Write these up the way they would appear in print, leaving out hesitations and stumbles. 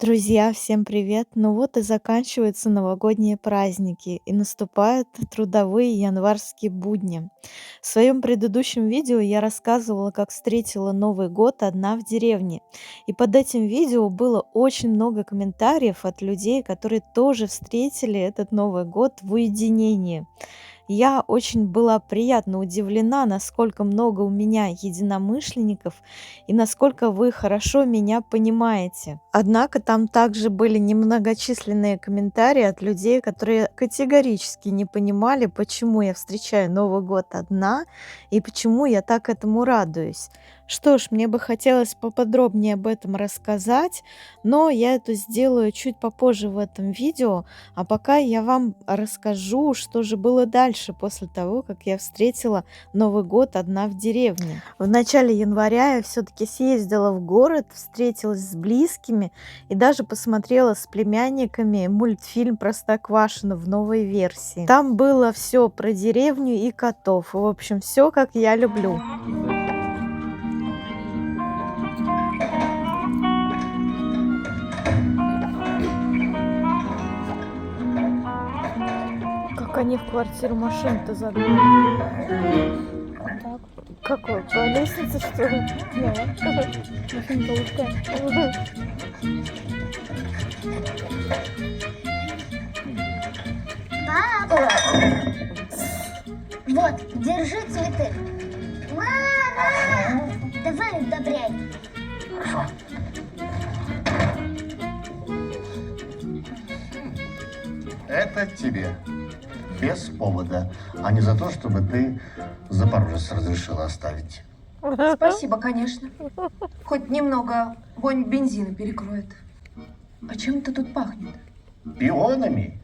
Друзья, всем привет! Ну вот и заканчиваются новогодние праздники, и наступают трудовые январские будни. В своем предыдущем видео я рассказывала, как встретила Новый год одна в деревне. И под этим видео было очень много комментариев от людей, которые тоже встретили этот Новый год в уединении. Я очень была приятно удивлена, насколько много у меня единомышленников и насколько вы хорошо меня понимаете. Однако там также были немногочисленные комментарии от людей, которые категорически не понимали, почему я встречаю Новый год одна и почему я так этому радуюсь. Что ж, мне бы хотелось поподробнее об этом рассказать, но я это сделаю чуть попозже в этом видео, а пока я вам расскажу, что же было дальше после того, как я встретила Новый год одна в деревне. В начале января я все-таки съездила в город, встретилась с близкими и даже посмотрела с племянниками мультфильм «Простоквашино» в новой версии. Там было все про деревню и котов. В общем, все как я люблю. Как они в квартиру машину-то загнали? Так. Какой? По лестнице, что ли? Нет. Машина-то узкая. Папа! Вот, держи цветы. Мама! Давай удобряй. Хорошо. Это тебе. Без повода, а не за то, чтобы ты Запорожец разрешила оставить. Спасибо, конечно. Хоть немного вонь бензина перекроет. А чем это тут пахнет? Пионами?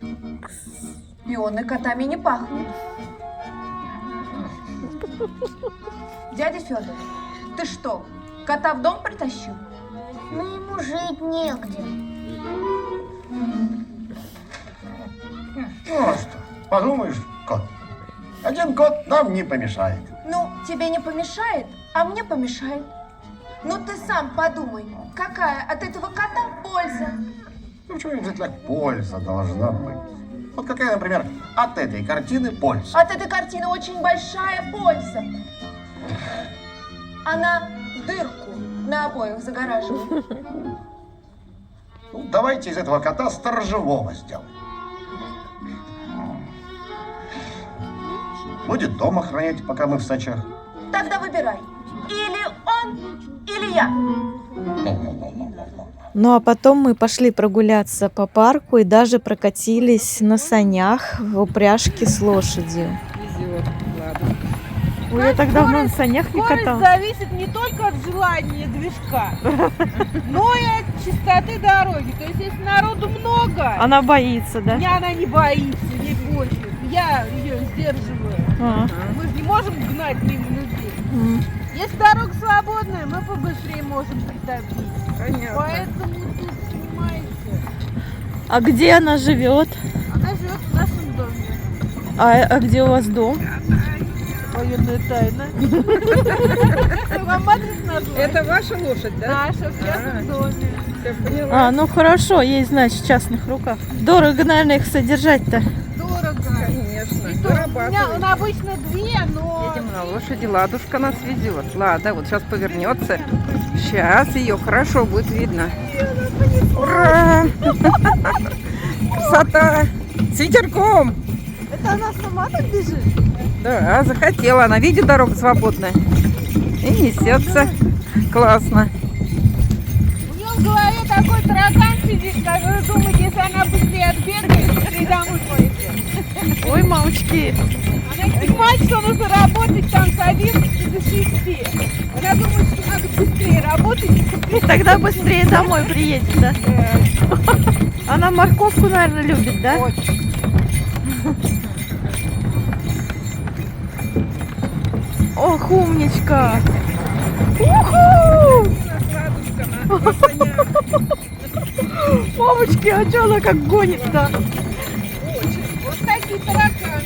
Пионы котами не пахнут. Дядя Федор, ты что, кота в дом притащил? Ну ему жить негде. Ну а что, подумаешь, кот. Один кот нам не помешает. Ну, тебе не помешает, а мне помешает. Ну ты сам подумай, какая от этого кота польза? Ну почему обязательно польза должна быть? Вот какая, например, от этой картины польза? От этой картины очень большая польза. Она дырку на обоях загораживает. Ну, давайте из этого кота сторожевого сделаем. Будет дом охранять, пока мы в сачах. Тогда выбирай. Или он, или я. Ну а потом мы пошли прогуляться по парку и даже прокатились на санях в упряжке с лошадью. Везет, ладно. Ой, я так давно на санях не Скорость каталась. зависит не только от желания движка, но и от чистоты дороги. То есть, если народу много, Она боится, да? она не боится, не пофиг. Я ее сдерживаю. А. Мы же не можем гнать мимо людей. Если дорога свободная, мы побыстрее можем притопить. Понятно. Поэтому тут, понимаете, А где она живет? она живет в нашем доме. А где у вас дом? Военная тайна. Вам адрес назвать? Это ваша лошадь, да? Наша в частном доме. Все поняла. А, ну хорошо, есть, значит, в частных руках. Дорого, наверное, их содержать-то. Дорого. Конечно. И то, у меня он обычно две, но... Едем на лошади, ладушка нас везет. Лада, вот сейчас повернется. Сейчас ее хорошо будет видно. Ура! Красота! С ветерком! Это она сама так бежит? Да, захотела. Она видит, дорога свободная. И несется. Классно. У нее в голове такой таракан сидит, который думает, если она быстрее отбегает, быстрее домой пойдет. Ой, мамочки. Она не понимает, что нужно работать там с 11 до 6. Она думает, что надо быстрее работать. И тогда быстрее домой приедет, да? Она морковку, наверное, любит, да? Очень. Ох, умничка. Уху! Мамочки, а что она как гонит-то? Вот такие тараканы.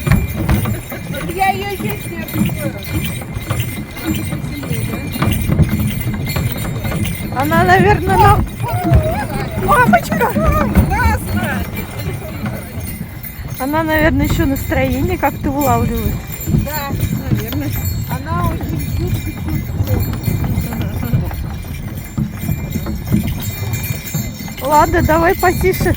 Я ее здесь держу. Она, наверное, Мамочка! Классно! Она, наверное, еще настроение как-то улавливает. Да, наверное. Она очень Ладно, давай потише.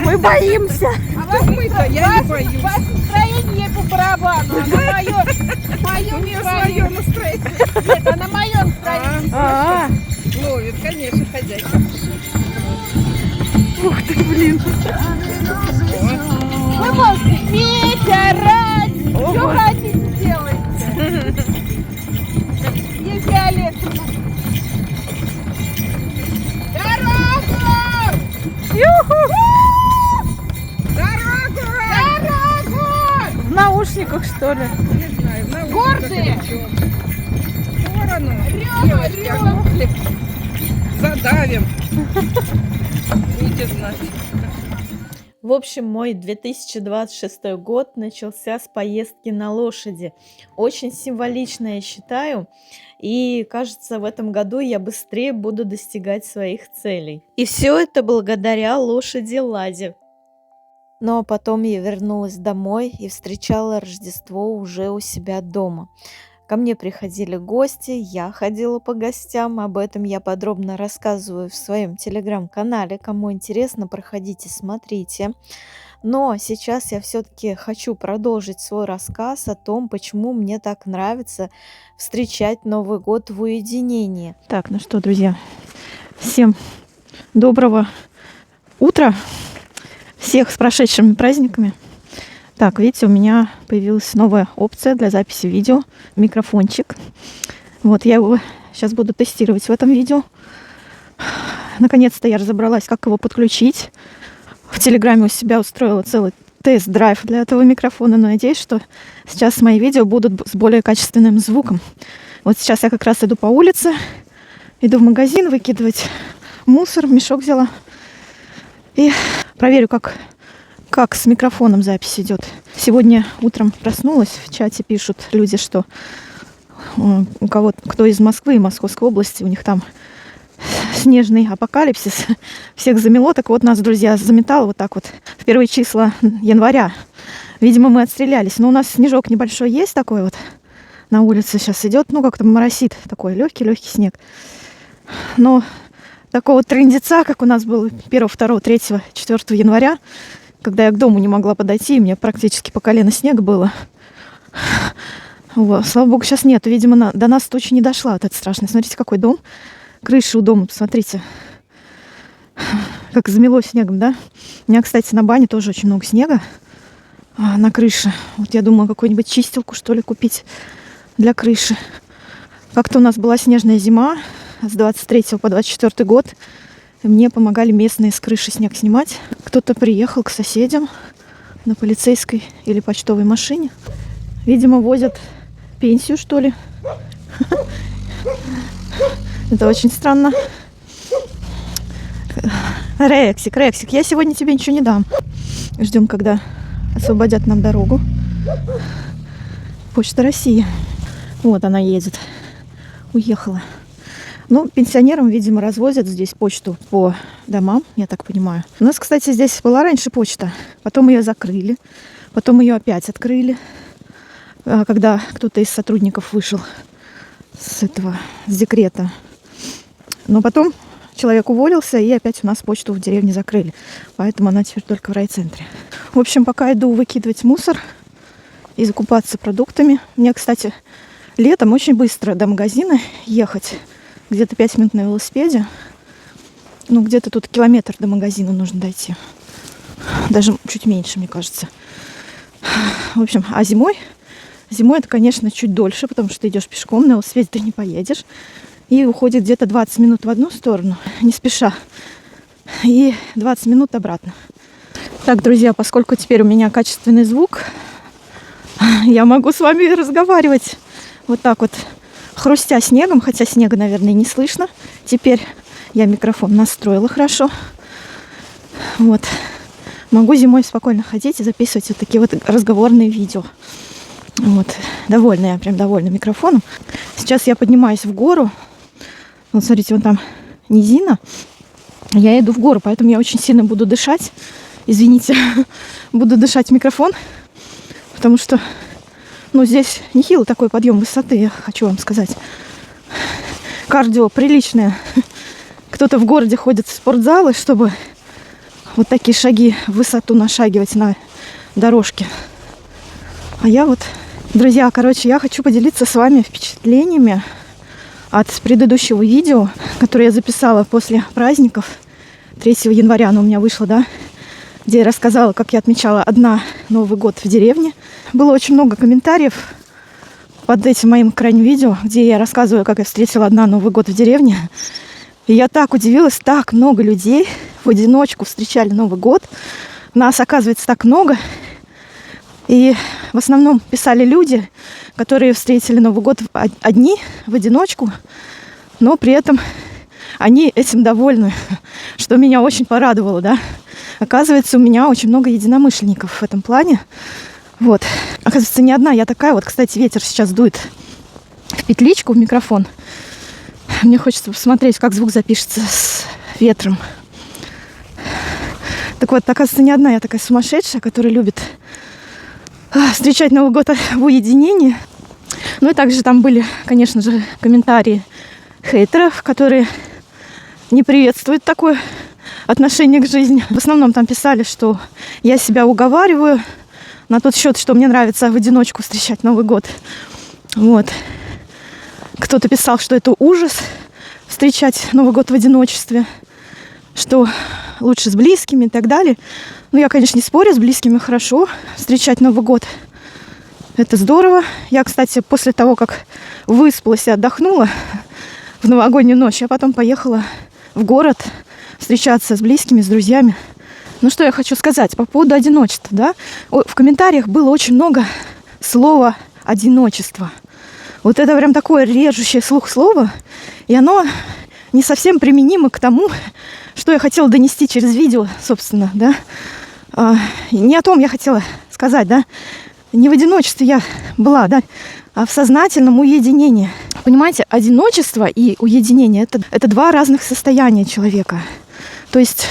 Мы боимся. А Так мы-то, я не боюсь. ваше настроение по барабану, а на моем У нее свое настроение. Нет, а на моем настроении. А, Ловит, конечно, хозяйка. ух ты, блин. Вы можете петь, орать, что Ого. хотите делайте. Не фиолетово. Дорогу! Дорогу! Дорогу! В наушниках, что ли? Не знаю, на улице Гордые? кричу. В сторону. Орём, Девочки, а орём. ну, задавим. Будете знать. В общем, мой 2026 год начался с поездки на лошади. Очень символично, я считаю. И кажется, в этом году я быстрее буду достигать своих целей. И все это благодаря лошади Ладе. Ну а потом я вернулась домой и встречала Рождество уже у себя дома. Ко мне приходили гости, я ходила по гостям. Об этом я подробно рассказываю в своем телеграм-канале. Кому интересно, проходите, смотрите. Но сейчас я все-таки хочу продолжить свой рассказ о том, почему мне так нравится встречать Новый год в уединении. Так, ну что, друзья, всем доброго утра, всех с прошедшими праздниками. Так, видите, у меня появилась новая опция для записи видео, микрофончик. Вот, я его сейчас буду тестировать в этом видео. Наконец-то я разобралась, как его подключить. В Телеграме у себя устроила целый тест-драйв для этого микрофона, но надеюсь, что сейчас мои видео будут с более качественным звуком. Вот сейчас я как раз иду по улице, иду в магазин выкидывать мусор, мешок взяла. И проверю, как с микрофоном запись идет. Сегодня утром проснулась, в чате пишут люди, что у кого-то, кто из Москвы и Московской области, у них там снежный апокалипсис, всех замело. Так вот, нас, друзья, заметало вот так вот в первые числа января. Видимо, мы отстрелялись. Но у нас снежок небольшой есть такой вот на улице сейчас идет. Ну, как-то моросит такой легкий снег. Но такого трындеца, как у нас был 1, 2, 3, 4 января, когда я к дому не могла подойти, и мне практически по колено снега было. Вот. Слава богу, сейчас нет. Видимо, до нас туча не дошла. Вот это страшно. Смотрите, какой дом. Крыша у дома, посмотрите. Как замело снегом, да? У меня, кстати, на бане тоже очень много снега на крыше. Вот я думала, какую-нибудь чистилку, что ли, купить для крыши. Как-то у нас была снежная зима с 23 по 24 год. Мне помогали местные с крыши снег снимать. Кто-то приехал к соседям на полицейской или почтовой машине. Видимо, возят пенсию, что ли. Это очень странно. Рексик, я сегодня тебе ничего не дам. Ждем, когда освободят нам дорогу. Почта России. Вот она едет. Уехала. Ну, пенсионерам, видимо, развозят здесь почту по домам, я так понимаю. У нас, кстати, здесь была раньше почта. Потом ее закрыли. Потом ее опять открыли. Когда кто-то из сотрудников вышел с декрета. Но потом человек уволился, и опять у нас почту в деревне закрыли. Поэтому она теперь только в райцентре. В общем, пока иду выкидывать мусор и закупаться продуктами. Мне, кстати, летом очень быстро до магазина ехать. Где-то 5 минут на велосипеде. Ну, где-то тут километр до магазина нужно дойти. Даже чуть меньше, мне кажется. В общем, а зимой это, конечно, чуть дольше, потому что ты идешь пешком, на велосипеде ты не поедешь. И уходит где-то 20 минут в одну сторону, не спеша. И 20 минут обратно. Так, друзья, поскольку теперь у меня качественный звук, я могу с вами разговаривать вот так вот, хрустя снегом, хотя снега, наверное, не слышно. Теперь я микрофон настроила хорошо. Вот. Могу зимой спокойно ходить и записывать вот такие вот разговорные видео. Вот. Довольна, я прям довольна микрофоном. Сейчас я поднимаюсь в гору. Вот смотрите, вон там низина. Я иду в гору, поэтому я очень сильно буду дышать. Извините, буду дышать в микрофон, потому что, ну, здесь нехилый такой подъем высоты, я хочу вам сказать. Кардио приличное. Кто-то в городе ходит в спортзалы, чтобы вот такие шаги в высоту нашагивать на дорожке. А я вот, друзья, короче, я хочу поделиться с вами впечатлениями от предыдущего видео, которое я записала после праздников. 3 января оно у меня вышло, да, где я рассказала, как я отмечала одна Новый год в деревне. Было очень много комментариев под этим моим крайним видео, где я рассказываю, как я встретила одна Новый год в деревне. И я так удивилась, так много людей в одиночку встречали Новый год. Нас, оказывается, так много. И в основном писали люди, которые встретили Новый год одни, в одиночку, но при этом они этим довольны, что меня очень порадовало, да. Оказывается, у меня очень много единомышленников в этом плане. Вот. Оказывается, не одна я такая. Вот, кстати, ветер сейчас дует в петличку, в микрофон. Мне хочется посмотреть, как звук запишется с ветром. Так вот, оказывается, не одна я такая сумасшедшая, которая любит встречать Новый год в уединении. Ну и также там были, конечно же, комментарии хейтеров, которые не приветствуют такое отношение к жизни. В основном там писали, что я себя уговариваю на тот счет, что мне нравится в одиночку встречать Новый год. Вот. Кто-то писал, что это ужас встречать Новый год в одиночестве, что лучше с близкими и так далее. Ну, я, конечно, не спорю, с близкими хорошо встречать Новый год. Это здорово. Я, кстати, после того, как выспалась и отдохнула в новогоднюю ночь, я потом поехала в город встречаться с близкими, с друзьями. Ну, что я хочу сказать по поводу одиночества, да? В комментариях было очень много слова «одиночество». Вот это прям такое режущее слух слово, и оно не совсем применимо к тому, что я хотела донести через видео, собственно, да. Не о том я хотела сказать, да. Не в одиночестве я была, да, а в сознательном уединении. Понимаете, одиночество и уединение – это два разных состояния человека. То есть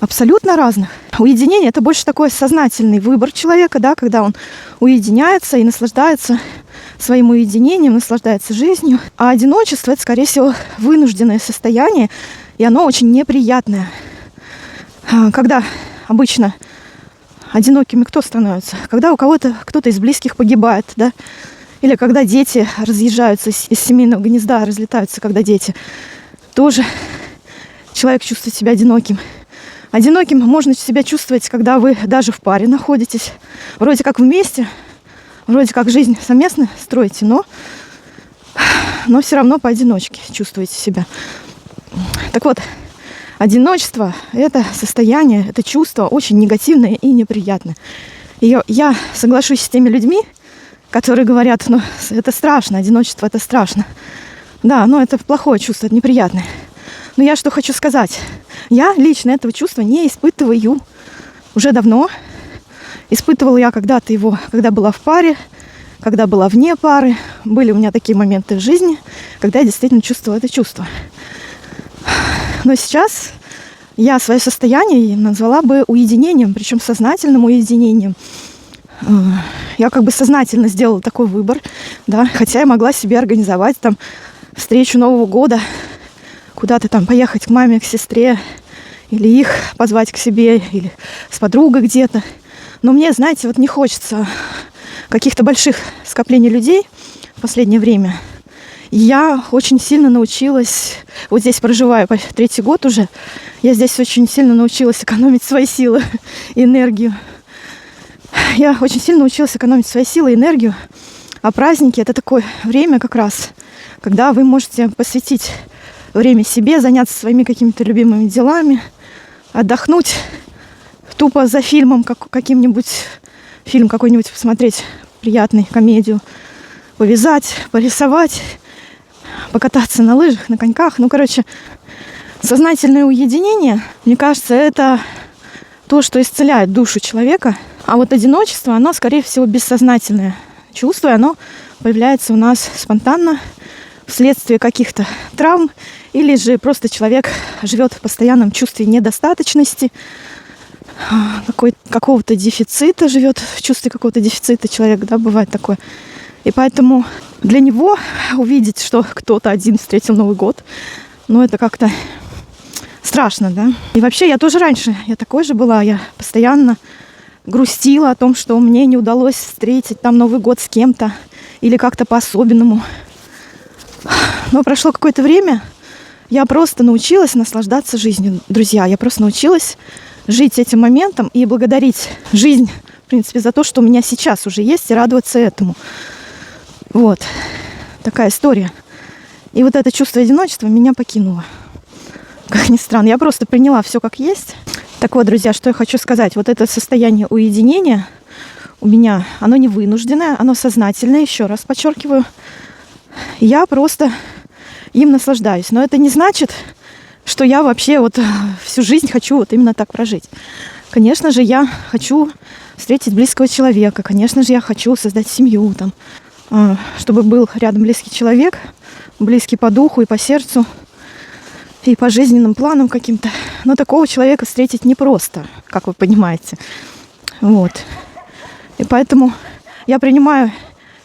абсолютно разных. Уединение – это больше такой сознательный выбор человека, да, когда он уединяется и наслаждается своим уединением, наслаждается жизнью. А одиночество – это, скорее всего, вынужденное состояние, и оно очень неприятное. Когда обычно одинокими кто становится? Когда у кого-то кто-то из близких погибает, да? Или когда дети разъезжаются из семейного гнезда, разлетаются, когда дети. Тоже человек чувствует себя одиноким. Одиноким можно себя чувствовать, когда вы даже в паре находитесь. Вроде как вместе, вроде как жизнь совместно строите, но все равно поодиночке чувствуете себя. Так вот, одиночество – это состояние, это чувство очень негативное и неприятное. И я соглашусь с теми людьми, которые говорят, ну, это страшно, одиночество – это страшно. Да, но это плохое чувство, это неприятное. Но я что хочу сказать. Я лично этого чувства не испытываю уже давно. Испытывала я когда-то его, когда была в паре, когда была вне пары. Были у меня такие моменты в жизни, когда я действительно чувствовала это чувство. Но сейчас я свое состояние назвала бы уединением, причем сознательным уединением. Я как бы сознательно сделала такой выбор, да, хотя я могла себе организовать там встречу Нового года, куда-то там поехать к маме, к сестре, или их позвать к себе, или с подругой где-то. Но мне, знаете, вот не хочется каких-то больших скоплений людей в последнее время. Я очень сильно научилась, вот здесь проживаю 3-й год уже, я здесь очень сильно научилась экономить свои силы и энергию. Я очень сильно научилась экономить свои силы и энергию. А праздники – это такое время как раз, когда вы можете посвятить время себе, заняться своими какими-то любимыми делами, отдохнуть тупо за фильмом каким-нибудь, фильм какой-нибудь посмотреть, приятный, комедию, повязать, порисовать, покататься на лыжах, на коньках. Ну, короче, сознательное уединение, мне кажется, это то, что исцеляет душу человека. А вот одиночество, оно, скорее всего, бессознательное чувство, и оно появляется у нас спонтанно, вследствие каких-то травм, или же просто человек живет в постоянном чувстве недостаточности, какого-то дефицита, живет в чувстве какого-то дефицита человек, да, бывает такое. И поэтому для него увидеть, что кто-то один встретил Новый год, ну, это как-то страшно, да. И вообще я тоже раньше, я такой же была, я постоянно грустила о том, что мне не удалось встретить там Новый год с кем-то или как-то по-особенному. Но прошло какое-то время, я просто научилась наслаждаться жизнью, друзья. Я просто научилась жить этим моментом и благодарить жизнь, в принципе, за то, что у меня сейчас уже есть, и радоваться этому. Вот. Такая история. И вот это чувство одиночества меня покинуло. Как ни странно, я просто приняла все как есть. Так вот, друзья, что я хочу сказать. Вот это состояние уединения у меня, оно не вынужденное, оно сознательное, еще раз подчеркиваю. Я просто им наслаждаюсь. Но это не значит, что я вообще вот всю жизнь хочу вот именно так прожить. Конечно же, я хочу встретить близкого человека. Конечно же, я хочу создать семью, там, чтобы был рядом близкий человек, близкий по духу и по сердцу, и по жизненным планам каким-то. Но такого человека встретить непросто, как вы понимаете. Вот. И поэтому я принимаю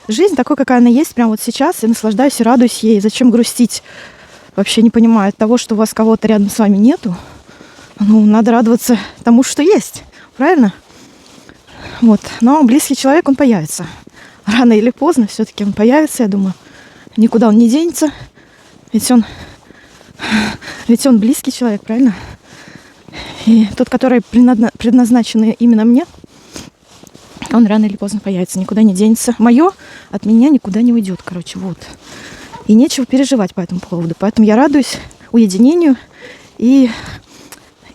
жизнь такой, какая она есть прямо вот сейчас, и наслаждаюсь и радуюсь ей. Зачем грустить? Вообще не понимаю от того, что у вас кого-то рядом с вами нету. Ну, надо радоваться тому, что есть. Правильно? Вот. Но близкий человек, он появится. Рано или поздно все-таки он появится, я думаю. Никуда он не денется. Ведь он близкий человек, правильно? И тот, который предназначен именно мне, он рано или поздно появится, никуда не денется. Мое от меня никуда не уйдет, короче, вот. И нечего переживать по этому поводу. Поэтому я радуюсь уединению и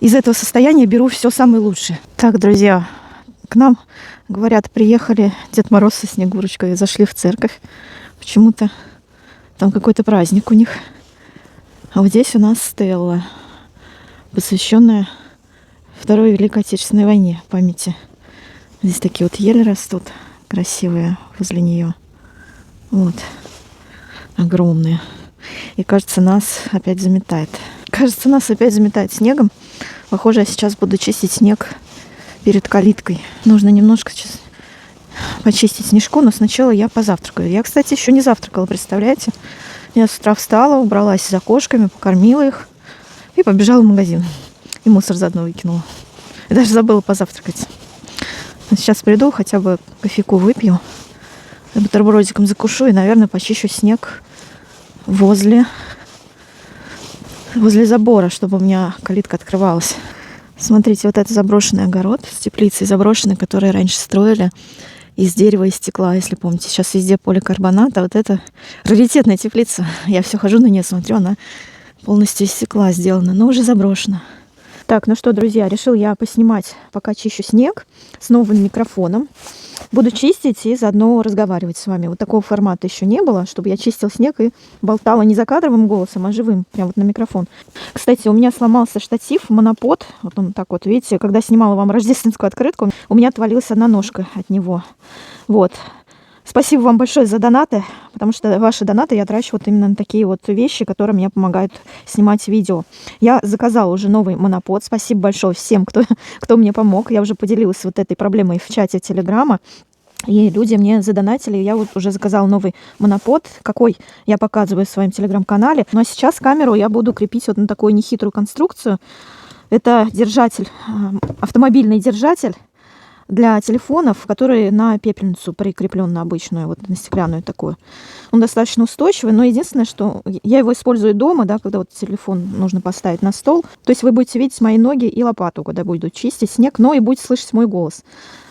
из этого состояния беру все самое лучшее. Так, друзья, к нам, говорят, приехали Дед Мороз со Снегурочкой и зашли в церковь. Почему-то там какой-то праздник у них. А вот здесь у нас стелла, посвященная Второй Великой Отечественной войне, памяти. Здесь такие вот ели растут, красивые возле нее. Вот. Огромные. И кажется, нас опять заметает. Кажется, нас опять заметает снегом. Похоже, я сейчас буду чистить снег перед калиткой. Нужно немножко сейчас почистить снежку, но сначала я позавтракаю. Я, кстати, еще не завтракала, представляете? Я с утра встала, убралась за кошками, покормила их и побежала в магазин. И мусор заодно выкинула. И даже забыла позавтракать. Но сейчас приду, хотя бы кофейку выпью, бутербродиком закушу и, наверное, почищу снег возле забора, чтобы у меня калитка открывалась. Смотрите, вот это заброшенный огород с теплицей заброшенной, которые раньше строили из дерева и стекла, если помните. Сейчас везде поликарбонат, а вот это раритетная теплица. Я все хожу на нее, смотрю, она полностью из стекла сделана, но уже заброшена. Так, ну что, друзья, решил я поснимать, пока чищу снег, с новым микрофоном. Буду чистить и заодно разговаривать с вами. Вот такого формата еще не было, чтобы я чистил снег и болтала не за кадровым голосом, а живым, прям вот на микрофон. Кстати, у меня сломался штатив, монопод. Вот он так вот, видите, когда снимала вам рождественскую открытку, у меня отвалилась одна ножка от него. Вот. Спасибо вам большое за донаты, потому что ваши донаты я трачу вот именно на такие вот вещи, которые мне помогают снимать видео. Я заказала уже новый монопод. Спасибо большое всем, кто мне помог. Я уже поделилась вот этой проблемой в чате Телеграма. И люди мне задонатили. Я вот уже заказала новый монопод, какой я показываю в своем Телеграм-канале. Ну а сейчас камеру я буду крепить вот на такую нехитрую конструкцию. Это держатель, автомобильный держатель для телефонов, который на пепельницу прикреплен, на обычную, вот на стеклянную такую. Он достаточно устойчивый, но единственное, что я его использую дома, да, когда вот телефон нужно поставить на стол. То есть вы будете видеть мои ноги и лопату, когда буду чистить снег, но и будете слышать мой голос.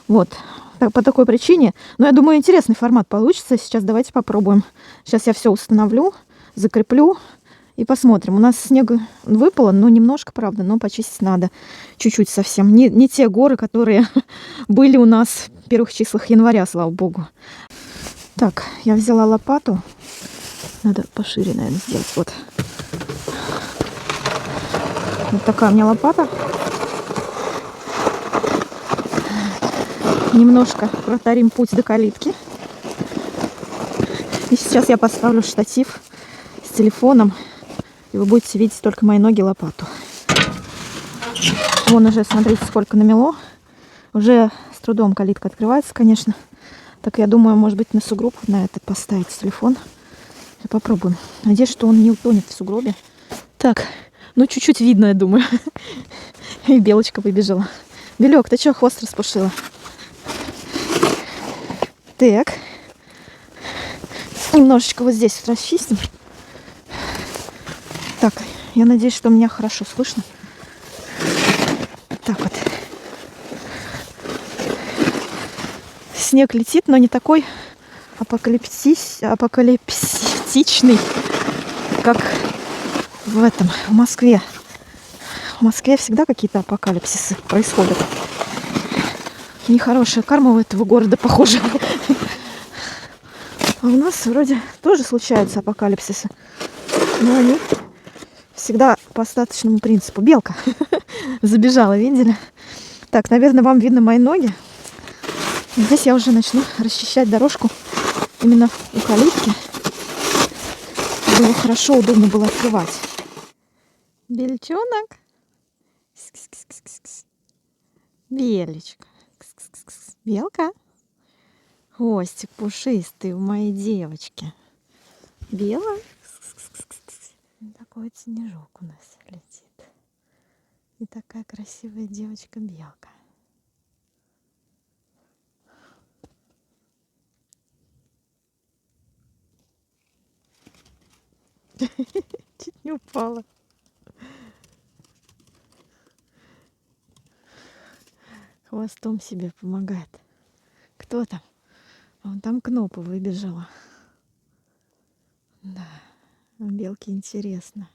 Вот. По такой причине. Но я думаю, интересный формат получится. Сейчас давайте попробуем. Сейчас я все установлю, закреплю. И посмотрим. У нас снег выпало, но немножко, правда, но почистить надо. Чуть-чуть совсем. Не те горы, которые были у нас в первых числах января, слава богу. Так, я взяла лопату. Надо пошире, наверное, сделать. Вот. Вот такая у меня лопата. Немножко протарим путь до калитки. И сейчас я поставлю штатив телефоном, и вы будете видеть только мои ноги, лопату. Вон уже, смотрите, сколько намело. Уже с трудом калитка открывается, конечно. Так я думаю, может быть, на сугроб на этот поставить телефон. И попробуем. Надеюсь, что он не утонет в сугробе. Так, ну чуть-чуть видно, я думаю. И белочка выбежала. Белек, ты что, хвост распушила? Так. Немножечко вот здесь расчистим. Так, я надеюсь, что меня хорошо слышно. Так вот. Снег летит, но не такой апокалипсичный, как в Москве. В Москве всегда какие-то апокалипсисы происходят. Нехорошая карма у этого города, похоже. А у нас вроде тоже случаются апокалипсисы. Но они всегда по остаточному принципу. Белка забежала, видели? Так, наверное, вам видно мои ноги. Здесь я уже начну расчищать дорожку именно у калитки, чтобы его хорошо, удобно было открывать. Бельчонок. Белечка. Белка. Хвостик пушистый у моей девочки. Белая. Такой вот снежок у нас летит. И такая красивая девочка-белка. Чуть не упала. Хвостом себе помогает. Кто там? Вон там Кнопа выбежала. Да, белке интересно.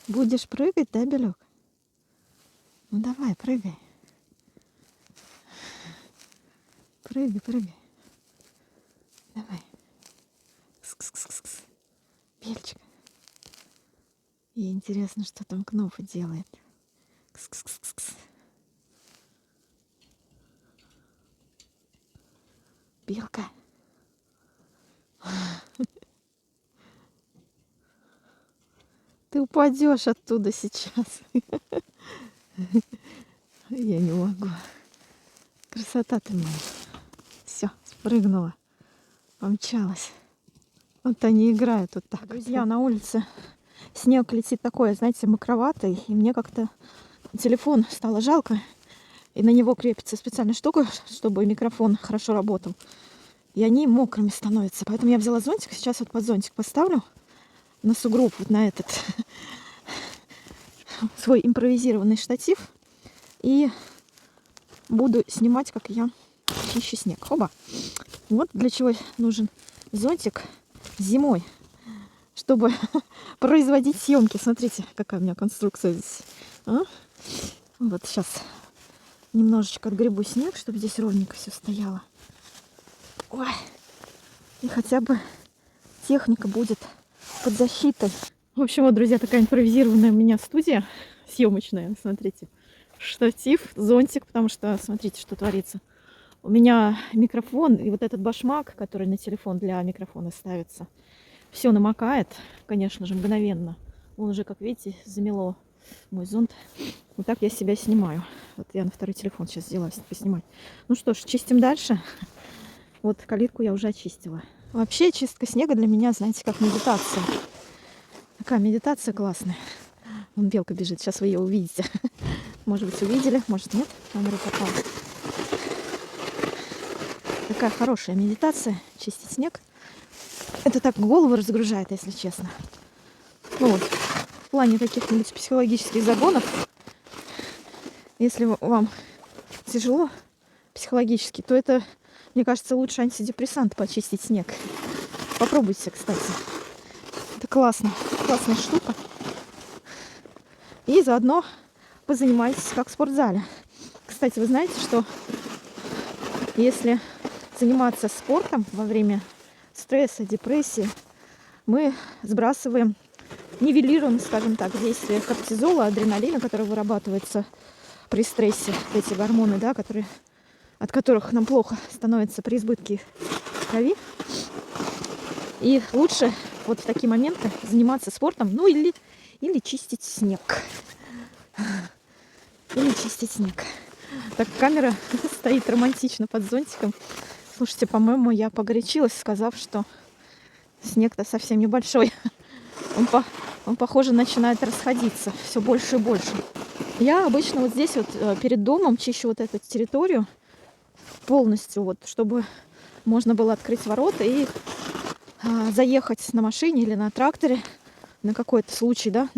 Будешь прыгать, да, Белек? Ну давай, прыгай. Прыгай, прыгай. Давай. Кс-кс-кс-кс. Бельчик. Ей интересно, что там Кнопа делает. Кс-кс-кс-кс. Белка. Ты упадешь оттуда сейчас. Я не могу. Красота ты моя. Все, спрыгнула. Помчалась. Вот они играют вот так. Друзья, на улице снег летит такой, знаете, мокроватый. И мне как-то телефон стало жалко. И на него крепится специальная штука, чтобы микрофон хорошо работал. И они мокрыми становятся. Поэтому я взяла зонтик. Сейчас вот под зонтик поставлю на сугроб, вот на этот свой импровизированный штатив. И буду снимать, как я чищу снег. Хоба! Вот для чего нужен зонтик зимой. Чтобы производить съемки. Смотрите, какая у меня конструкция здесь. Вот сейчас немножечко отгребу снег, чтобы здесь ровненько все стояло. Ой. И хотя бы техника будет под защитой. В общем, вот, друзья, такая импровизированная у меня студия съемочная. Смотрите. Штатив, зонтик, потому что смотрите, что творится. У меня микрофон и вот этот башмак, который на телефон для микрофона ставится, все намокает, конечно же, мгновенно. Он уже, как видите, замело мой зонт. Вот так я себя снимаю. Вот я на второй телефон сейчас сделаю, поснимать. Ну что ж, чистим дальше. Вот калитку я уже очистила. Вообще чистка снега для меня, знаете, как медитация. Такая медитация классная. Вон белка бежит, сейчас вы ее увидите. Может быть, увидели, может нет. Камера попала. Такая хорошая медитация, чистить снег. Это так голову разгружает, если честно. Ну вот, в плане каких-нибудь психологических загонов, если вам тяжело психологически, то это, мне кажется, лучше антидепрессант почистить снег. Попробуйте, кстати. Это классно, классная штука. И заодно позанимайтесь как в спортзале. Кстати, вы знаете, что если заниматься спортом во время стресса, депрессии, мы сбрасываем, нивелируем, скажем так, действие кортизола, адреналина, который вырабатывается при стрессе, эти гормоны, да, от которых нам плохо становится при избытке крови. И лучше вот в такие моменты заниматься спортом, ну или чистить снег. Или чистить снег. Так, камера стоит романтично под зонтиком. Слушайте, по-моему, я погорячилась, сказав, что снег-то совсем небольшой. Он, похоже, начинает расходиться все больше и больше. Я обычно вот здесь вот перед домом чищу вот эту территорию полностью, вот, чтобы можно было открыть ворота и заехать на машине или на тракторе на какой-то случай, да.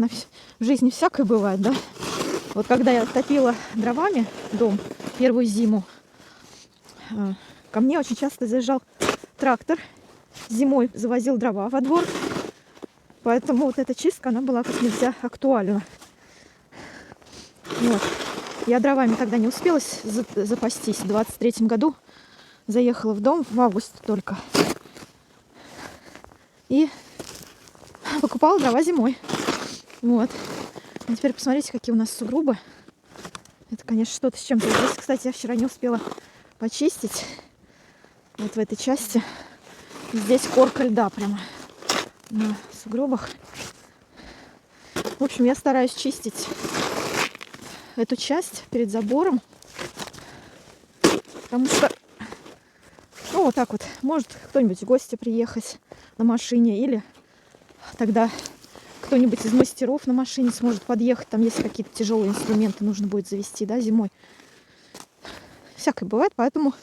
В жизни всякое бывает, да. Вот когда я топила дровами дом первую зиму, ко мне очень часто заезжал трактор, зимой завозил дрова во двор, поэтому вот эта чистка, она была как нельзя актуальна. Вот. Я дровами тогда не успела запастись. В 23-м году заехала в дом, в августе только, и покупала дрова зимой. Вот. А теперь посмотрите, какие у нас сугробы. Это, конечно, что-то с чем-то. Здесь, кстати, я вчера не успела почистить. Вот в этой части. Здесь корка льда прямо на сугробах. В общем, я стараюсь чистить эту часть перед забором. Потому что, ну, вот так вот, может кто-нибудь в гости приехать на машине. Или тогда кто-нибудь из мастеров на машине сможет подъехать, там, если какие-то тяжелые инструменты нужно будет завести, да, зимой. Всякое бывает, поэтому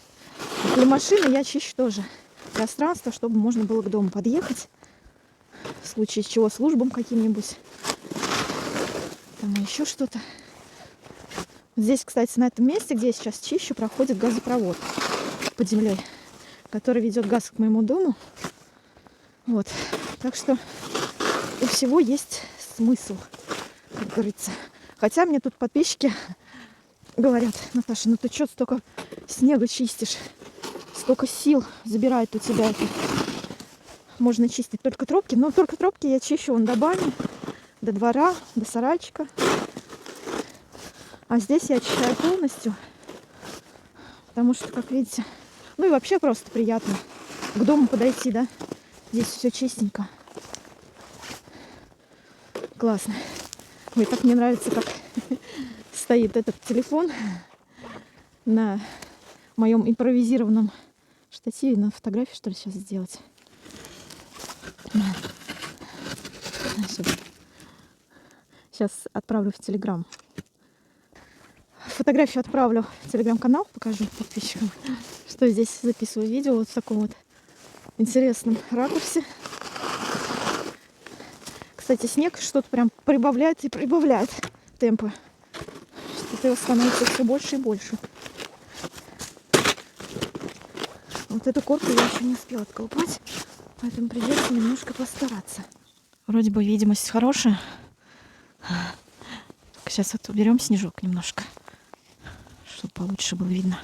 для машины я чищу тоже пространство, чтобы можно было к дому подъехать. В случае чего службам каким-нибудь. Там еще что-то. Здесь, кстати, на этом месте, где я сейчас чищу, проходит газопровод под землей, который ведет газ к моему дому. Вот. Так что у всего есть смысл, как говорится. Хотя мне тут подписчики говорят: Наташа, ну ты что столько снега чистишь? Столько сил забирает у тебя это. Можно чистить только тропки. Но только тропки я чищу вон до бани, до двора, до сарайчика. А здесь я очищаю полностью. Потому что, как видите, ну и вообще просто приятно к дому подойти, да? Здесь все чистенько. Классно. Ой, так мне нравится, как стоит этот телефон на моем импровизированном штативе. На фотографии, что ли, сейчас сделать. Сейчас отправлю в Телеграм. Фотографию отправлю в Телеграм-канал, покажу подписчикам, что здесь записываю видео вот в таком вот интересном ракурсе. Кстати, снег что-то прям прибавляет и прибавляет темпы. Что-то его становится все больше и больше. Вот эту корку я еще не успела отколупать, поэтому придется немножко постараться. Вроде бы видимость хорошая. Сейчас вот уберем снежок немножко, чтобы получше было видно.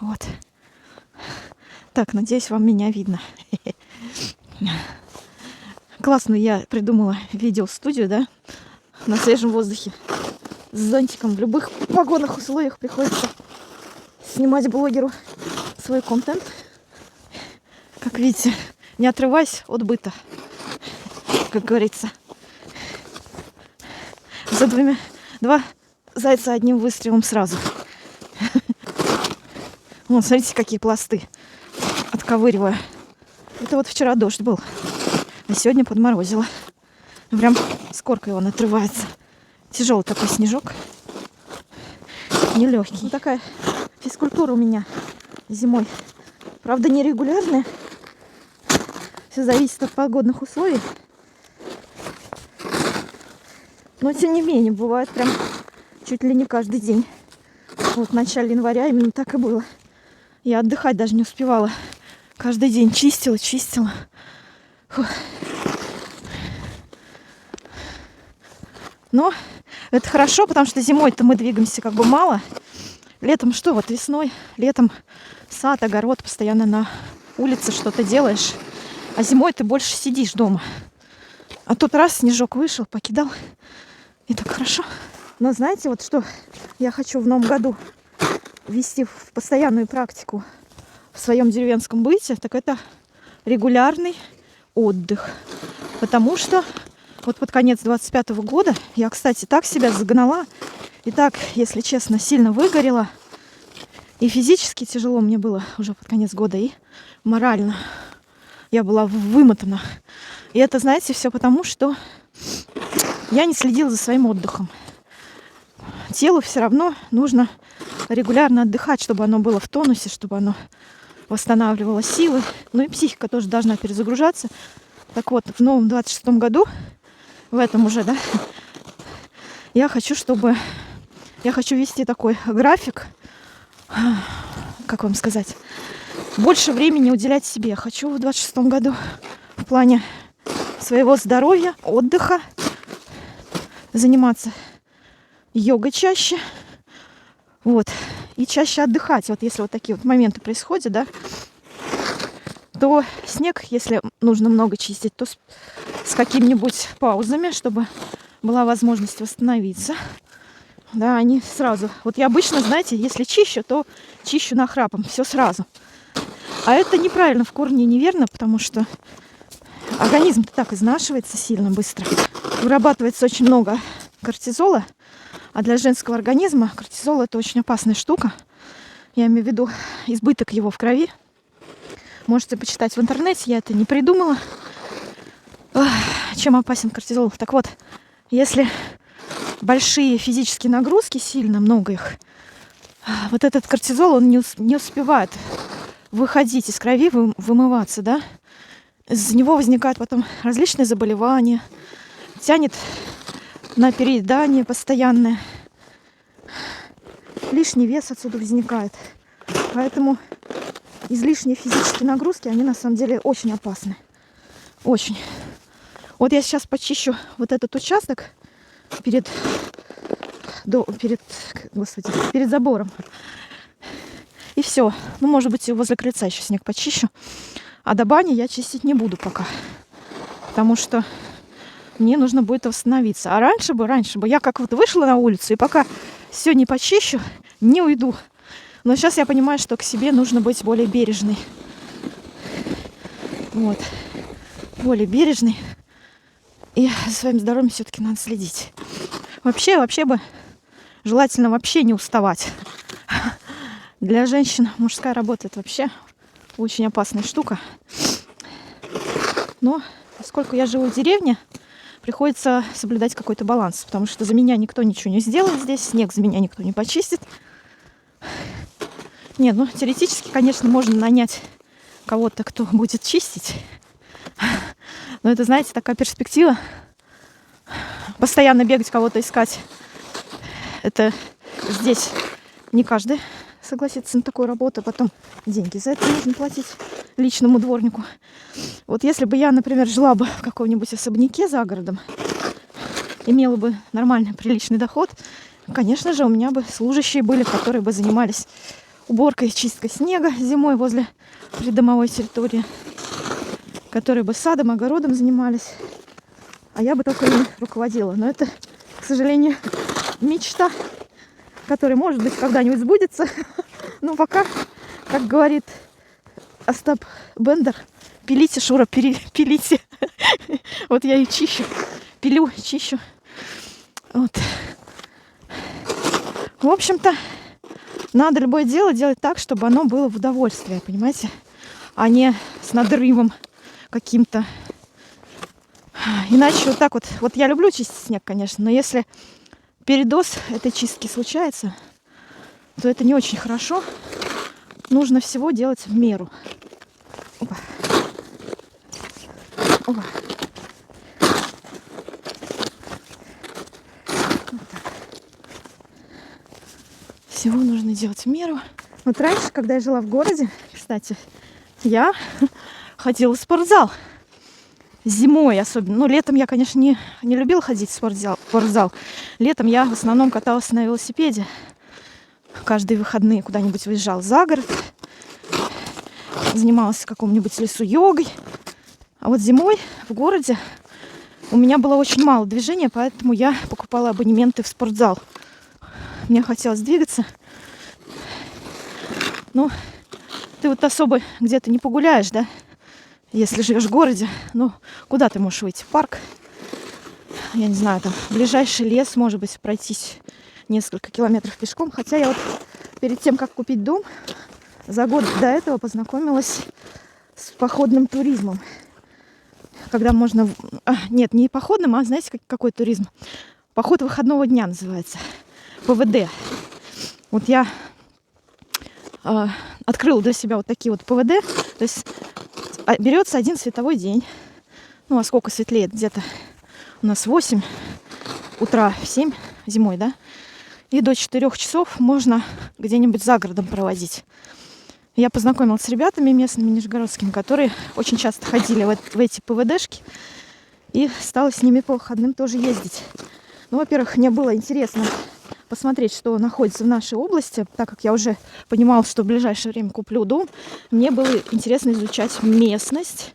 Вот. Так, надеюсь, вам меня видно. Классно я придумала видео-студию, да, на свежем воздухе, с зонтиком. В любых погодных условиях приходится снимать блогеру свой контент. Как видите, не отрываясь от быта, как говорится. За два зайца одним выстрелом сразу. Вон, смотрите, какие пласты отковыриваю. Это вот вчера дождь был, а сегодня подморозило. Прям с коркой он отрывается. Тяжелый такой снежок. Нелегкий. Вот такая физкультура у меня зимой. Правда, нерегулярная. Все зависит от погодных условий. Но, тем не менее, бывает прям чуть ли не каждый день. Вот в начале января именно так и было. Я отдыхать даже не успевала. Каждый день чистила. Фух. Но это хорошо, потому что зимой-то мы двигаемся как бы мало. Летом что? Вот весной, летом сад, огород, постоянно на улице что-то делаешь. А зимой ты больше сидишь дома. А тут раз снежок вышел, покидал. И так хорошо. Но знаете, вот что я хочу в новом году ввести в постоянную практику в своем деревенском быте, так это регулярный отдых. Потому что вот под конец 25-го года я, кстати, так себя загнала. И так, если честно, сильно выгорела. И физически тяжело мне было уже под конец года, и морально. Я была вымотана. И это, знаете, все потому, что я не следила за своим отдыхом. Телу все равно нужно регулярно отдыхать, чтобы оно было в тонусе, чтобы оно восстанавливало силы. Ну и психика тоже должна перезагружаться. Так вот, в новом 26-м году, в этом уже, да, я хочу вести такой график, как вам сказать, больше времени уделять себе. Я хочу в 26-м году в плане своего здоровья, отдыха, заниматься йогой чаще, вот, и чаще отдыхать. Вот если вот такие вот моменты происходят, да, то снег, если нужно много чистить, то с какими-нибудь паузами, чтобы была возможность восстановиться. Да, они сразу. Вот я обычно, знаете, если чищу, то чищу нахрапом, все сразу. А это неправильно, в корне неверно, потому что организм так изнашивается сильно быстро. Вырабатывается очень много кортизола, а для женского организма кортизол — это очень опасная штука. Я имею в виду избыток его в крови. Можете почитать в интернете, я это не придумала. Чем опасен кортизол? Так вот, если большие физические нагрузки, сильно много их, вот этот кортизол, он не успевает выходить из крови, вымываться, да? Из него возникают потом различные заболевания, тянет на переедание постоянное. Лишний вес отсюда возникает. Поэтому излишние физические нагрузки, они на самом деле очень опасны. Очень. Вот я сейчас почищу вот этот участок перед забором. И все. Ну, может быть, и возле крыльца еще снег почищу. А до бани я чистить не буду пока. Потому что мне нужно будет восстановиться. А раньше бы я как вот вышла на улицу, и пока все не почищу, не уйду. Но сейчас я понимаю, что к себе нужно быть более бережной. Вот. Более бережной. И за своим здоровьем все-таки надо следить. Вообще бы желательно вообще не уставать. Для женщин мужская работа — это вообще очень опасная штука. Но поскольку я живу в деревне, приходится соблюдать какой-то баланс, потому что за меня никто ничего не сделает здесь, снег за меня никто не почистит. Нет, ну теоретически, конечно, можно нанять кого-то, кто будет чистить. Но это, знаете, такая перспектива. Постоянно бегать, кого-то искать. Это здесь не каждый согласится на такую работу. Потом деньги за это нужно платить личному дворнику. Вот если бы я, например, жила бы в каком-нибудь особняке за городом, имела бы нормальный, приличный доход, конечно же, у меня бы служащие были, которые бы занимались уборкой, чисткой снега зимой возле придомовой территории, которые бы садом, огородом занимались, а я бы только ими руководила. Но это, к сожалению, мечта, которая, может быть, когда-нибудь сбудется. Но пока, как говорит Остап Бендер, пилите, Шура, пилите. Вот я и чищу, пилю, чищу. Вот. В общем-то, надо любое дело делать так, чтобы оно было в удовольствие, понимаете? А не с надрывом каким-то. Иначе вот так вот. Вот я люблю чистить снег, конечно, но если передоз этой чистки случается, то это не очень хорошо. Нужно всего делать в меру. Опа. Опа. Вот так. Всего нужно делать в меру. Вот раньше, когда я жила в городе, кстати, я ходила в спортзал. Зимой особенно. Ну, летом я, конечно, не любила ходить в спортзал. Летом я в основном каталась на велосипеде. Каждые выходные куда-нибудь выезжала за город. Занималась в каком-нибудь лесу йогой. А вот зимой в городе у меня было очень мало движения, поэтому я покупала абонементы в спортзал. Мне хотелось двигаться. Ну, ты вот особо где-то не погуляешь, да? Если живешь в городе, ну, куда ты можешь выйти? В парк? Я не знаю, там ближайший лес, может быть, пройтись несколько километров пешком. Хотя я вот перед тем, как купить дом, за год до этого познакомилась с походным туризмом. Когда можно... нет, не походным, а знаете, какой туризм? Поход выходного дня называется. ПВД. Вот я открыла для себя вот такие вот ПВД. То есть берется один световой день. Ну, а сколько светлеет? Где-то у нас 8 утра, 7 зимой, да? И до 4 часов можно где-нибудь за городом проводить. Я познакомилась с ребятами местными, нижегородскими, которые очень часто ходили в эти ПВДшки. И стала с ними по выходным тоже ездить. Ну, во-первых, мне было интересно посмотреть, что находится в нашей области. Так как я уже понимала, что в ближайшее время куплю дом, мне было интересно изучать местность,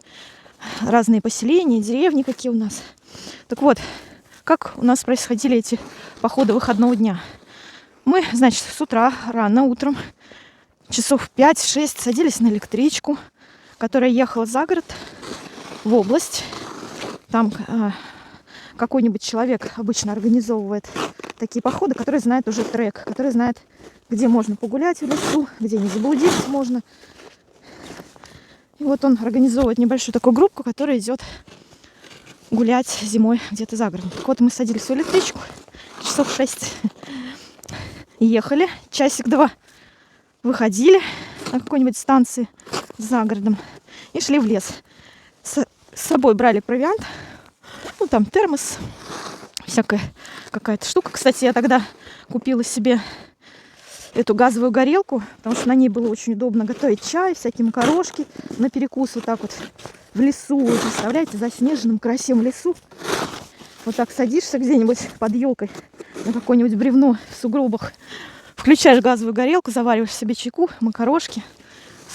разные поселения, деревни какие у нас. Так вот, как у нас происходили эти походы выходного дня. Мы, значит, с утра, рано утром, часов 5-6 садились на электричку, которая ехала за город, в область. Там какой-нибудь человек обычно организовывает такие походы, который знает уже трек, который знает, где можно погулять в лесу, где не заблудиться можно. И вот он организовывает небольшую такую группу, которая идет гулять зимой где-то за городом. Так вот, мы садились в электричку, часов 6 ехали, часик-два выходили на какой-нибудь станции за городом и шли в лес. С собой брали провиант, ну там термос, всякая какая-то штука. Кстати, я тогда купила себе эту газовую горелку, потому что на ней было очень удобно готовить чай, всякие макарошки на перекус вот так вот в лесу. Вы представляете, в заснеженном красивом лесу. Вот так садишься где-нибудь под елкой на какое-нибудь бревно в сугробах, включаешь газовую горелку, завариваешь себе чайку, макарошки,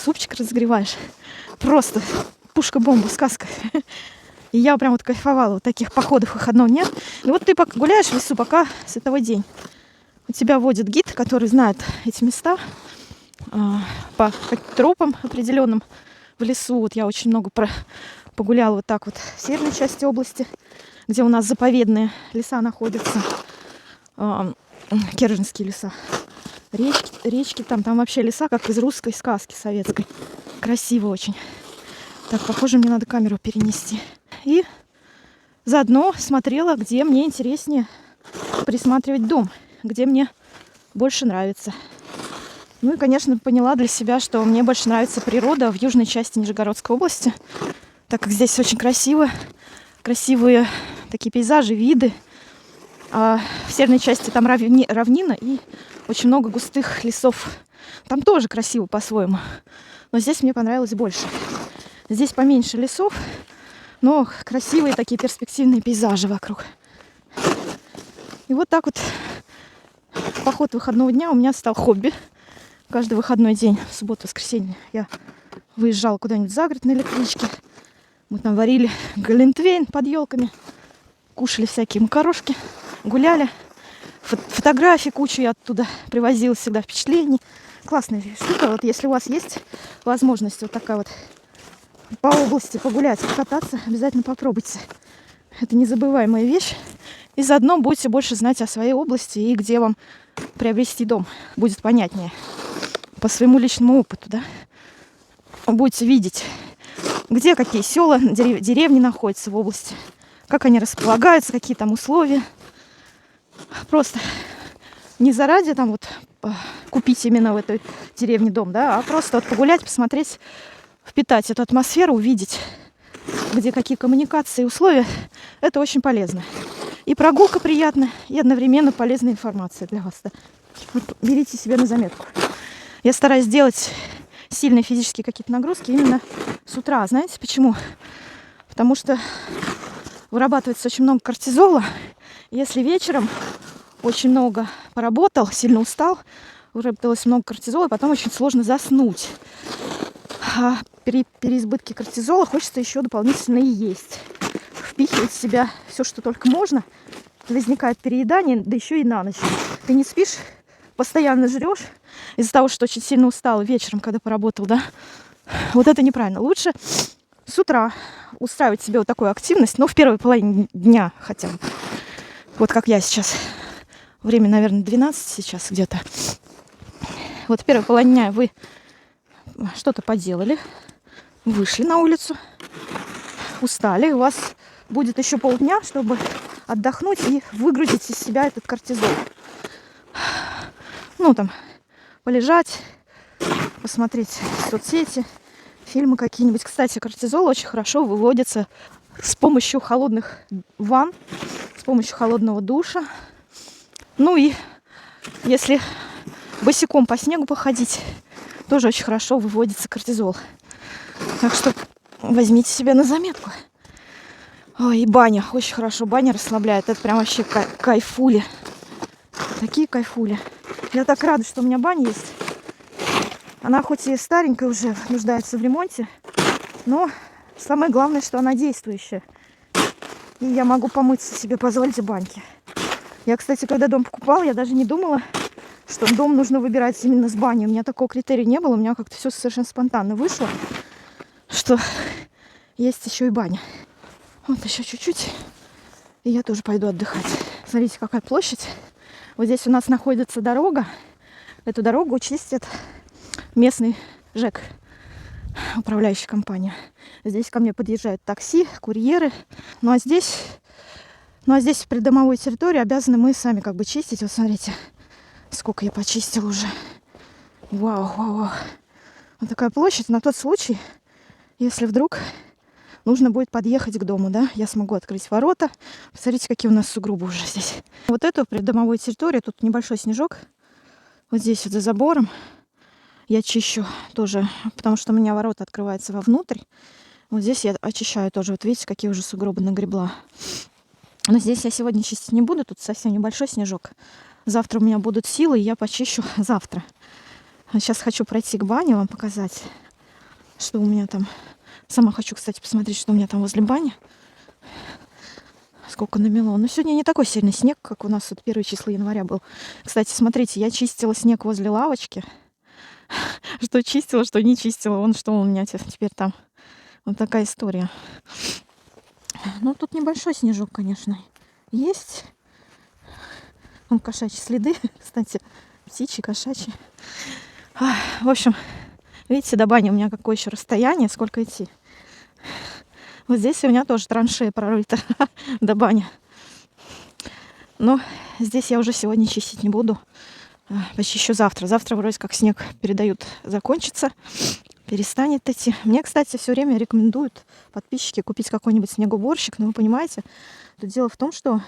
супчик разогреваешь. Просто пушка-бомба, сказка. И я прям вот кайфовала вот таких походов выходного дня. И вот ты пока гуляешь в лесу, пока световой день. У тебя водит гид, который знает эти места по тропам определенным в лесу. Вот я очень много погуляла вот так вот в северной части области, где у нас заповедные леса находятся. Керженские леса. Речки там вообще леса, как из русской сказки советской. Красиво очень. Так, похоже, мне надо камеру перенести. И заодно смотрела, где мне интереснее присматривать дом, где мне больше нравится. Ну и, конечно, поняла для себя, что мне больше нравится природа в южной части Нижегородской области, так как здесь очень красиво, красивые такие пейзажи, виды. А в северной части там равнина и очень много густых лесов. Там тоже красиво по-своему, но здесь мне понравилось больше. Здесь поменьше лесов, но красивые такие перспективные пейзажи вокруг. И вот так вот поход выходного дня у меня стал хобби. Каждый выходной день, в субботу, воскресенье, я выезжала куда-нибудь за город на электричке. Мы там варили глинтвейн под елками, кушали всякие макарошки, гуляли. Фотографии кучу я оттуда привозила, всегда впечатлений. Классная штука. Вот если у вас есть возможность вот такая вот по области погулять, покататься, обязательно попробуйте. Это незабываемая вещь. И заодно будете больше знать о своей области и где вам приобрести дом. Будет понятнее. По своему личному опыту, да. Будете видеть, где какие села, деревни находятся в области, как они располагаются, какие там условия. Просто не заради там вот купить именно в этой деревне дом, да, а просто вот погулять, посмотреть, впитать эту атмосферу, увидеть, где какие коммуникации и условия. Это очень полезно. И прогулка приятная, и одновременно полезная информация для вас. Да. Вот берите себе на заметку. Я стараюсь делать сильные физические какие-то нагрузки именно с утра. Знаете почему? Потому что вырабатывается очень много кортизола. Если вечером очень много поработал, сильно устал, выработалось много кортизола, и потом очень сложно заснуть. А при переизбытке кортизола хочется еще дополнительно и есть. Впихивать в себя все, что только можно. Возникает переедание, да еще и на ночь. Ты не спишь, постоянно жрешь из-за того, что очень сильно устал вечером, когда поработал, да? Вот это неправильно. Лучше с утра устраивать себе вот такую активность, ну, в первой половине дня хотя бы. Вот как я сейчас. Время, наверное, 12 сейчас где-то. Вот в первой половине дня вы что-то поделали, вышли на улицу, устали. У вас будет еще полдня, чтобы отдохнуть и выгрузить из себя этот кортизол. Ну, там, полежать, посмотреть соцсети, фильмы какие-нибудь. Кстати, кортизол очень хорошо выводится с помощью холодных ванн, с помощью холодного душа. Ну и если босиком по снегу походить, тоже очень хорошо выводится кортизол. Так что возьмите себе на заметку. Ой, и баня. Очень хорошо. Баня расслабляет. Это прям вообще кайфули. Такие кайфули. Я так рада, что у меня баня есть. Она хоть и старенькая уже, нуждается в ремонте, но самое главное, что она действующая. И я могу помыться себе, позволить в баньке. Я, кстати, когда дом покупала, я даже не думала, что дом нужно выбирать именно с баней. У меня такого критерия не было. У меня как-то все совершенно спонтанно вышло, что есть еще и баня. Вот еще чуть-чуть, и я тоже пойду отдыхать. Смотрите, какая площадь. Вот здесь у нас находится дорога. Эту дорогу чистит местный ЖЭК, управляющая компания. Здесь ко мне подъезжают такси, курьеры. Ну а здесь придомовой территории обязаны мы сами как бы чистить. Вот смотрите, сколько я почистила уже. Вау, вау, вау. Вот такая площадь на тот случай, если вдруг нужно будет подъехать к дому, да, я смогу открыть ворота. Посмотрите, какие у нас сугробы уже здесь. Вот эту придомовую территорию, тут небольшой снежок. Вот здесь вот за забором я чищу тоже, потому что у меня ворота открываются вовнутрь. Вот здесь я очищаю тоже. Вот видите, какие уже сугробы нагребла. Но здесь я сегодня чистить не буду, тут совсем небольшой снежок. Завтра у меня будут силы, и я почищу завтра. Сейчас хочу пройти к бане, вам показать, что у меня там. Сама хочу, кстати, посмотреть, что у меня там возле бани. Сколько намело. Но сегодня не такой сильный снег, как у нас вот 1 число января был. Кстати, смотрите, я чистила снег возле лавочки. Что чистила, что не чистила. Вон что у меня теперь там. Вот такая история. Ну, тут небольшой снежок, конечно, есть. Вон кошачьи следы, кстати, птичьи, кошачьи. В общем, видите, до бани у меня какое еще расстояние, сколько идти. Вот здесь у меня тоже траншея прорыта до бани. Но здесь я уже сегодня чистить не буду. Почищу завтра. Завтра вроде как снег передают закончится, перестанет идти. Мне, кстати, все время рекомендуют подписчики купить какой-нибудь снегоуборщик. Но вы понимаете, тут дело в том, что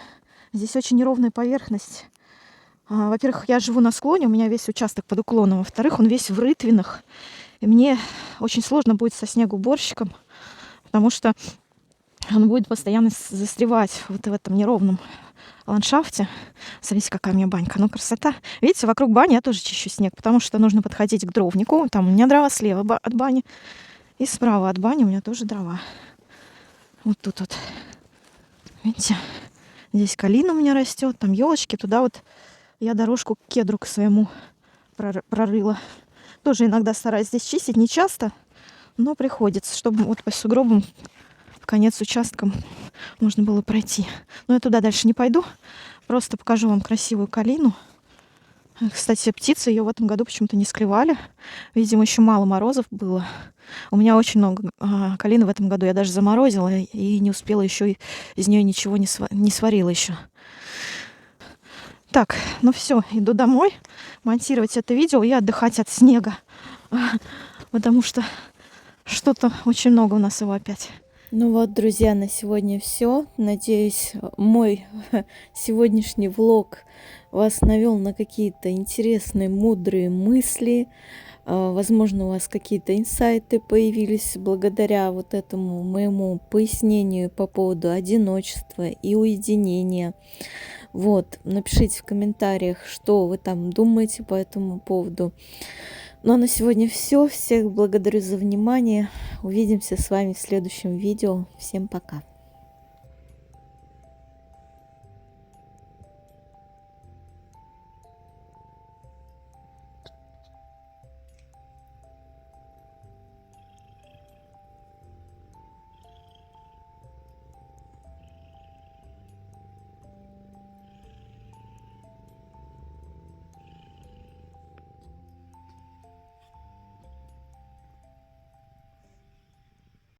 здесь очень неровная поверхность. Во-первых, я живу на склоне, у меня весь участок под уклоном. Во-вторых, он весь в рытвинах. И мне очень сложно будет со снегоуборщиком, потому что он будет постоянно застревать вот в этом неровном ландшафте. Смотрите, какая у меня банька. Ну, красота. Видите, вокруг бани я тоже чищу снег, потому что нужно подходить к дровнику. Там у меня дрова слева от бани. И справа от бани у меня тоже дрова. Вот тут вот. Видите? Здесь калина у меня растет, там елочки. Туда вот я дорожку к кедру к своему прорыла. Тоже иногда стараюсь здесь чистить. Не часто, но приходится, чтобы вот по сугробам в конец участком можно было пройти. Но я туда дальше не пойду. Просто покажу вам красивую калину. Кстати, птицы ее в этом году почему-то не склевали. Видимо, еще мало морозов было. У меня очень много калины в этом году. Я даже заморозила и не успела еще из нее ничего не сварила еще. Так, ну все, иду домой монтировать это видео и отдыхать от снега. Потому что что-то очень много у нас его опять. Ну вот, друзья, на сегодня все. Надеюсь, мой сегодняшний влог вас навел на какие-то интересные, мудрые мысли. Возможно, у вас какие-то инсайты появились благодаря вот этому моему пояснению по поводу одиночества и уединения. Вот, напишите в комментариях, что вы там думаете по этому поводу. Ну а на сегодня все. Всех благодарю за внимание. Увидимся с вами в следующем видео. Всем пока.